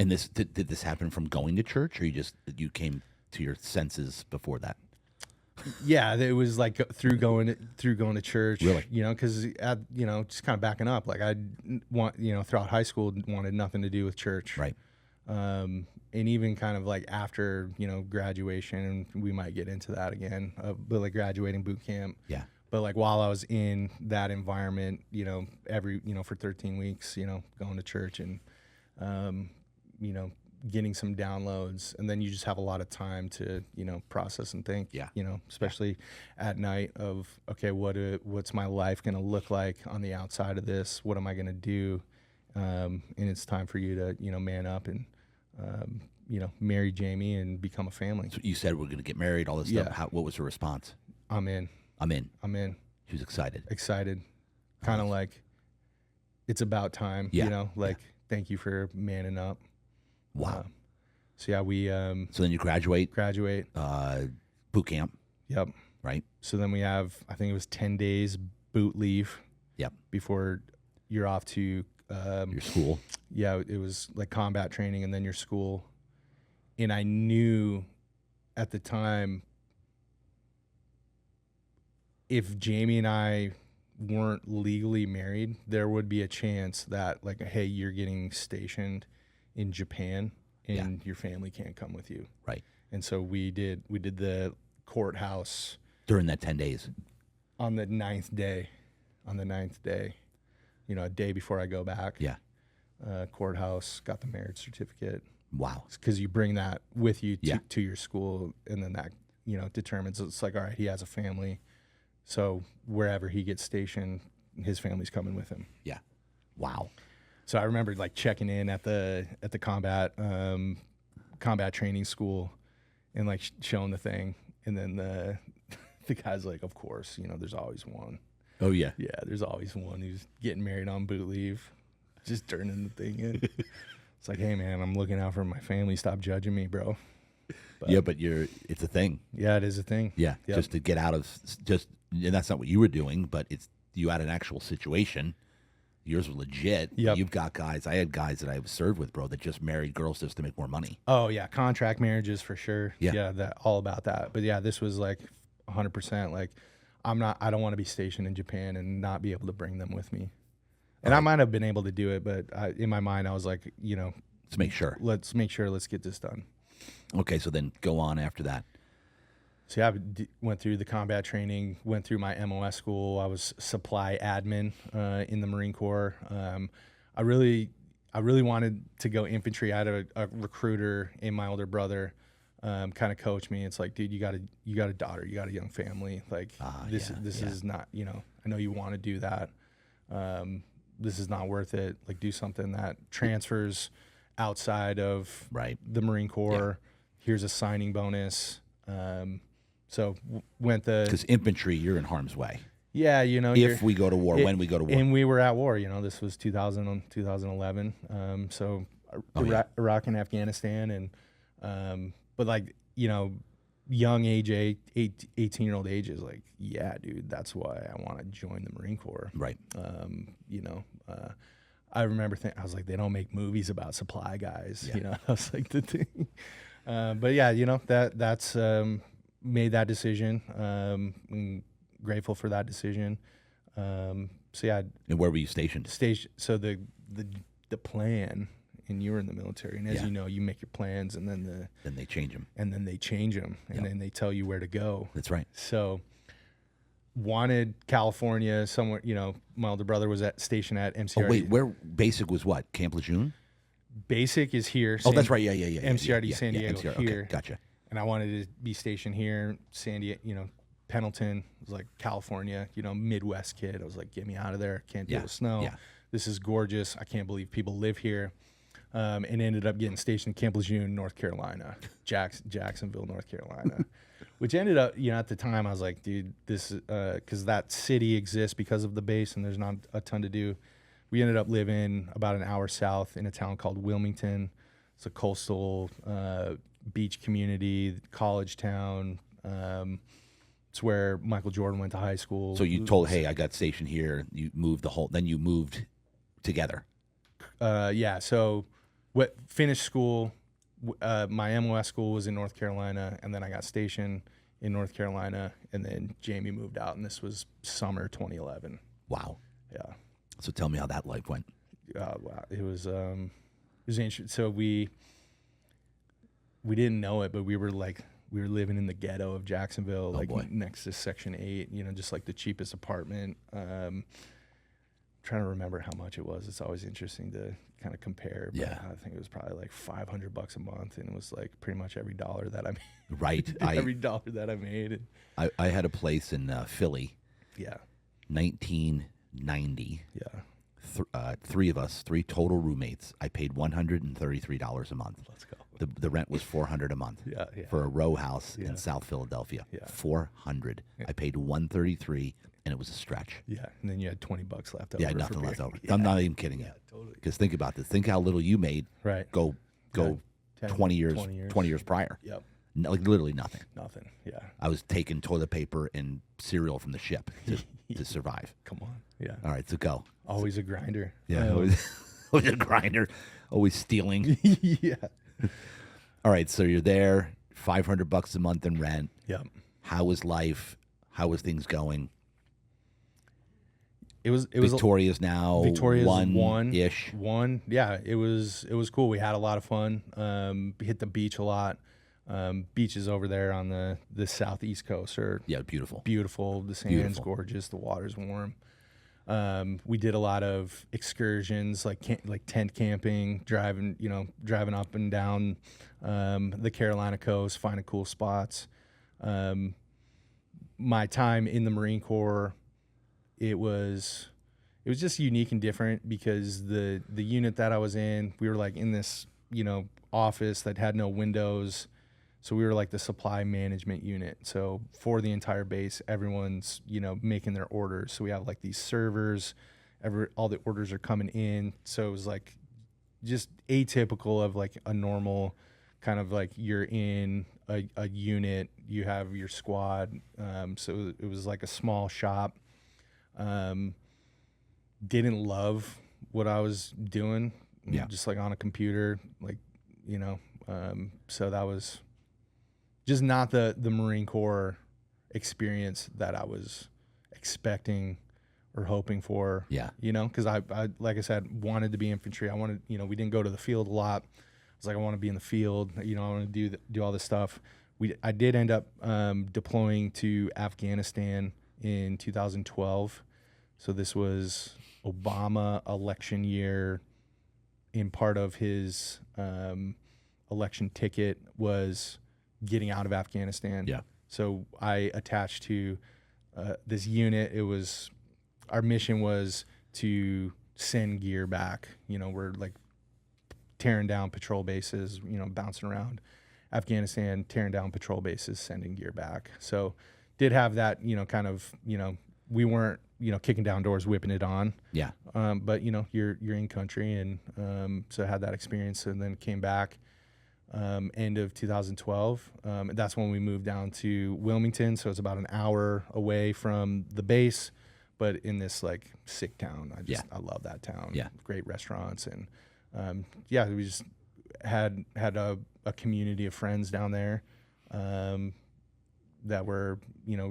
And this did this happen from going to church, or you came to your senses before that? Yeah, it was like through going to church. Really? Because just kind of backing up. Like I want, throughout high school, wanted nothing to do with church. Right. And even kind of like after graduation, and we might get into that again. But like graduating boot camp. Yeah. But like while I was in that environment, every for 13 weeks, going to church and getting some downloads, and then you just have a lot of time to process and think. Yeah. Especially at night of, okay, what's my life going to look like on the outside of this? What am I going to do? And it's time for you to man up and marry Jamie and become a family. So you said we're going to get married, all this stuff. Yeah. What was her response? I'm in. She was excited. Kind of like it's about time. Yeah. Thank you for manning up. Wow. So yeah, we So then you graduate. Boot camp. Yep. Right. So then we have, I think it was 10 days boot leave. Yep. Before you're off to your school. Yeah, it was like combat training and then your school. And I knew at the time, if Jamie and I weren't legally married, there would be a chance that like, hey, you're getting stationed in Japan and your family can't come with you. Right. And so we did the courthouse During that 10 days. on the ninth day, a day before I go back. Yeah. Courthouse, got the marriage certificate. Wow. Because you bring that with you Yeah. to your school, and then that determines, it's like, all right, he has a family, so wherever he gets stationed, his family's coming with him. Yeah. Wow. So I remember like checking in at the combat training school and like showing the thing, and then the guy's like, of course, there's always one. Oh yeah. Yeah, there's always one who's getting married on boot leave, just turning the thing in. It's like, hey man, I'm looking out for my family. Stop judging me, bro. But it's a thing. Yeah, it is a thing. Yeah. Yep. Just to get out of and that's not what you were doing, but you had an actual situation. Yours was legit. Yep. You've got guys. I had guys that I served with, bro, that just married girls just to make more money. Oh yeah, contract marriages for sure. Yeah. That all about that. But yeah, this was like 100%. Like, I don't want to be stationed in Japan and not be able to bring them with me. And I might have been able to do it, but in my mind, I was like, Let's make sure. Let's get this done. Okay, so then go on after that. So yeah, I went through the combat training, went through my MOS school. I was supply admin in the Marine Corps. I really wanted to go infantry. I had a recruiter and my older brother kind of coach me. It's like, dude, you got a daughter, you got a young family. Like this is not, I know you want to do that. This is not worth it. Like, do something that transfers outside of the Marine Corps. Here's a signing bonus. So went because infantry, you're in harm's way. Yeah, if we go to war, when we go to war, and we were at war. This was 2011. So Iraq and Afghanistan, and but like young age, 18-year-old age is like, yeah, dude, that's why I want to join the Marine Corps. Right. I remember I was like, they don't make movies about supply guys. I was like the thing. But yeah, that's made that decision. I'm grateful for that decision. So yeah. And where were you stationed? So the plan, and you were in the military, and as you know, you make your plans, and then they change them, and then they tell you where to go. That's right. So wanted California somewhere. My older brother was stationed at MCRD. Oh wait, where basic was what? Camp Lejeune? Basic is here. That's right. Yeah. MCRD San Diego MCR, here. Okay, gotcha. And I wanted to be stationed here, San Diego, Pendleton. It was like California, Midwest kid. I was like, get me out of there. I can't deal with snow. Yeah. This is gorgeous. I can't believe people live here. And ended up getting stationed in Camp Lejeune, North Carolina, Jacksonville, North Carolina, which ended up, at the time I was like, dude, this is, because that city exists because of the base and there's not a ton to do. We ended up living about an hour south in a town called Wilmington. It's a coastal beach community, college town. It's where Michael Jordan went to high school. So you told, hey, I got stationed here. You moved then you moved together. Yeah. So Finished school. My MOS school was in North Carolina, and then I got stationed in North Carolina, and then Jamie moved out, and this was summer 2011. Wow. Yeah. So tell me how that life went. Wow. It was interesting. So we didn't know it, but we were living in the ghetto of Jacksonville, next to Section 8, just like the cheapest apartment. Trying to remember how much it was. It's always interesting to kind of compare. But I think it was probably like $500 a month, and it was like pretty much every dollar that I made. Right. Every dollar that I made. I had a place in Philly. Yeah. 1990. Yeah. Three of us, three total roommates. I paid $133 a month. Let's go. The rent was $400 a month. Yeah. For a row house in South Philadelphia. Yeah. $400. Yeah. I paid $133, and it was a stretch. Yeah, and then you had $20 left over. Yeah, nothing left over. I'm not even kidding you. Totally. Because think about this. Think how little you made. Right. Go 10, 20 years prior. Yep. Like literally nothing. Nothing. Yeah. I was taking toilet paper and cereal from the ship to survive. Come on. Yeah. All right, so go. Always a grinder. Yeah. Always a grinder. Always stealing. Yeah. All right, so you're there. $500 a month in rent. Yep. How was life? How was things going? It was Victoria's now one-ish. One. Yeah, it was cool. We had a lot of fun. Hit the beach a lot. Beaches over there on the southeast coast are beautiful. Beautiful. The sand's gorgeous. The water's warm. We did a lot of excursions, like tent camping, driving up and down the Carolina coast, finding cool spots. My time in the Marine Corps, it was just unique and different because the unit that I was in, we were like in this office that had no windows. So we were like the supply management unit. So for the entire base, everyone's, making their orders. So we have like these servers, all the orders are coming in. So it was like just atypical of like a normal kind of like you're in a unit, you have your squad. So it was like a small shop. Didn't love what I was doing. Just like on a computer, so that was just not the Marine Corps experience that I was expecting or hoping for. Yeah. Because I, like I said, wanted to be infantry. I wanted, we didn't go to the field a lot. I was like, I want to be in the field. I want to do all this stuff. I did end up deploying to Afghanistan in 2012. So this was Obama election year. In part of his election ticket was getting out of Afghanistan. Yeah. So I attached to this unit. Our mission was to send gear back. We're like tearing down patrol bases, bouncing around Afghanistan, tearing down patrol bases, sending gear back. So did have that, kind of, we weren't, kicking down doors, whipping it on. Yeah. But you're in country, and so I had that experience, and then came back end of 2012. That's when we moved down to Wilmington. So it's about an hour away from the base, but in this like sick town. I love that town. Yeah. Great restaurants. And we just had a community of friends down there that were,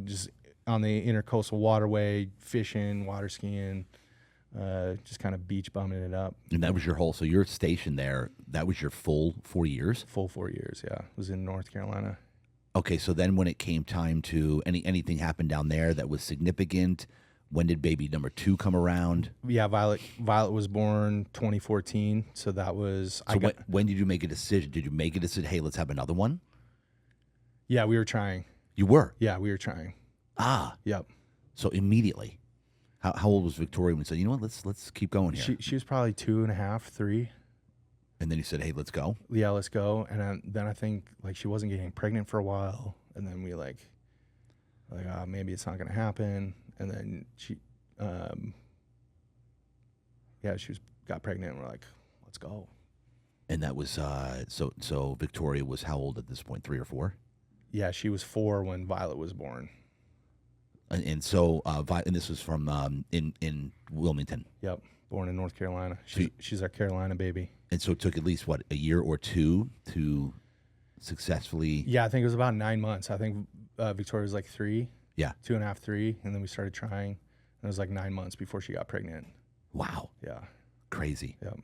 just on the intercoastal waterway, fishing, water skiing, just kind of beach bumming it up. And that was so you're stationed there. That was your full 4 years? Full 4 years, yeah. Was in North Carolina. Okay, so then when it came time to anything happened down there that was significant, when did baby number 2 come around? Yeah, Violet was born 2014, so that was... So when did you make a decision? Did you make a decision, hey, let's have another one? Yeah, we were trying. You were? Yeah, we were trying. Ah. Yep. So immediately. How old was Victoria when you said, you know what, let's keep going here? She was probably 2.5, 3. And then you said, hey, let's go? Yeah, let's go. And then I think like she wasn't getting pregnant for a while. And then we maybe it's not going to happen. And then she got pregnant, and we're like, let's go. And that was, so Victoria was how old at this point, 3 or 4? Yeah, she was 4 when Violet was born. And so, and this was from in Wilmington. Yep. born in North Carolina. So She's our Carolina baby. And so it took at least, what, a year or two to successfully. Yeah, I think it was about 9 months. I think Victoria was like 3, Yeah. 2.5, 3, and then we started trying. And it was like 9 months before she got pregnant. Wow. Yeah. Crazy. Yep.